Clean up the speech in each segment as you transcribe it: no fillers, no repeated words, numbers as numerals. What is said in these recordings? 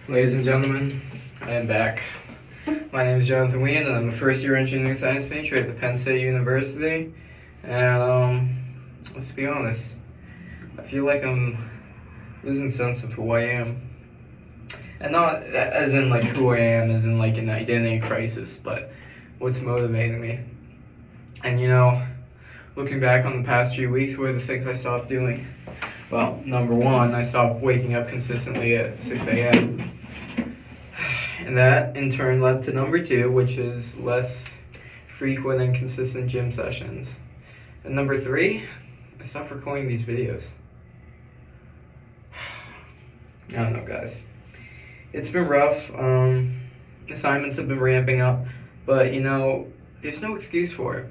Ladies and gentlemen, I am back. My name is Jonathan Wien, and I'm a first-year engineering science major at the Penn State University. And let's be honest, I feel like I'm losing sense of who I am. And not as in like who I am, as in like an identity crisis, but what's motivating me. And looking back on the past few weeks, what are the things I stopped doing? Well, number one, I stopped waking up consistently at 6 a.m. And that in turn led to number two, which is less frequent and consistent gym sessions. And number three, I stopped recording these videos. I don't know, guys. It's been rough. Assignments have been ramping up, but there's no excuse for it.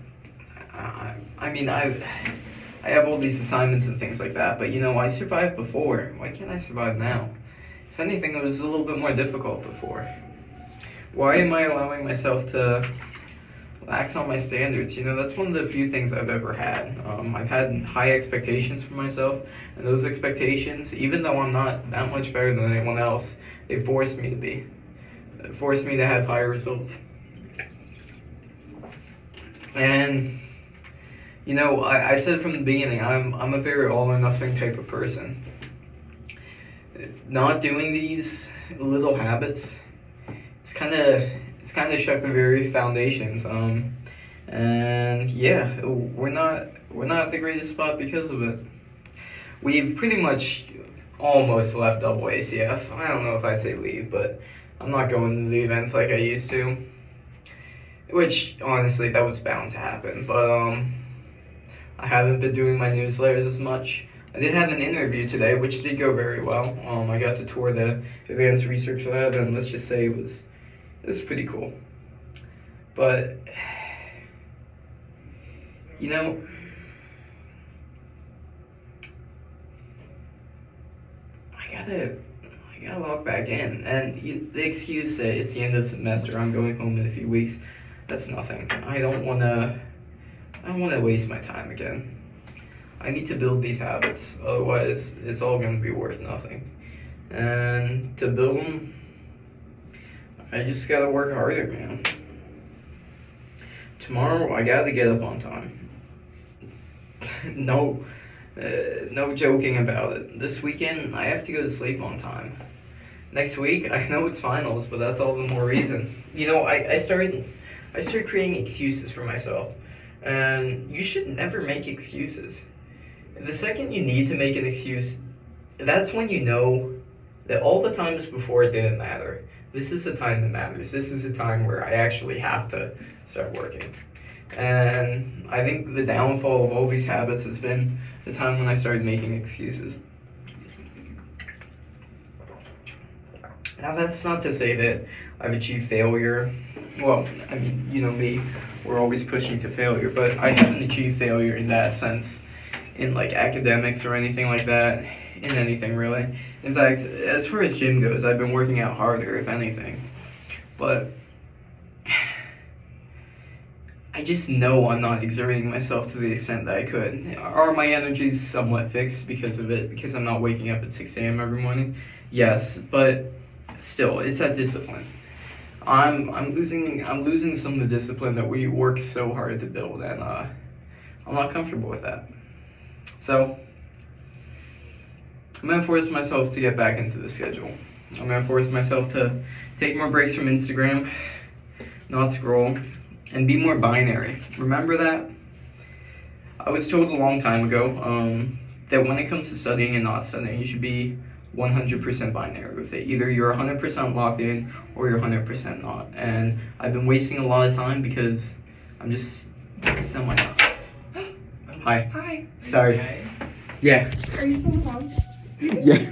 I mean, I have all these assignments and things like that, but I survived before. Why can't I survive now? If anything, it was a little bit more difficult before. Why am I allowing myself to lax on my standards? That's one of the few things I've ever had. I've had high expectations for myself, and those expectations, even though I'm not that much better than anyone else, they forced me to be. It forced me to have higher results. And I said from the beginning, I'm a very all or nothing type of person. Not doing these little habits, it's kind of shook the very foundations. And yeah, we're not at the greatest spot because of it. We've pretty much almost left double ACF. I don't know if I'd say leave, but I'm not going to the events like I used to. Which honestly, that was bound to happen. But I haven't been doing my newsletters as much. I did have an interview today, which did go very well. I got to tour the Advanced Research Lab, and let's just say it was pretty cool. But I gotta log back in, and the excuse that it's the end of the semester, I'm going home in a few weeks, that's nothing. I don't wanna waste my time again. I need to build these habits, otherwise it's all gonna be worth nothing. And to build them, I just gotta work harder, man. Tomorrow, I gotta get up on time. No joking about it. This weekend, I have to go to sleep on time. Next week, I know it's finals, but that's all the more reason. I started creating excuses for myself. And you should never make excuses. The second you need to make an excuse, that's when you know that all the times before it didn't matter. This is the time that matters. This is the time where I actually have to start working. And I think the downfall of all these habits has been the time when I started making excuses. Now, that's not to say that I've achieved failure. Well, I mean, me, we're always pushing to failure, but I haven't achieved failure in that sense, in like academics or anything like that, in anything really. In fact, as far as gym goes, I've been working out harder, if anything. But I just know I'm not exerting myself to the extent that I could. Are my energies somewhat fixed because of it, because I'm not waking up at 6 a.m. every morning? Yes, but still, it's that discipline. I'm losing some of the discipline that we work so hard to build, and I'm not comfortable with that. So I'm gonna force myself to get back into the schedule. I'm gonna force myself to take more breaks from Instagram, not scroll, and be more binary. Remember that? I was told a long time ago that when it comes to studying and not studying, you should be 100% binary with it. Either you're 100% locked in or you're 100% not. And I've been wasting a lot of time because I'm just semi-not. Hi. Hi. Sorry. Hi. Yeah. Are you someone else? Yeah.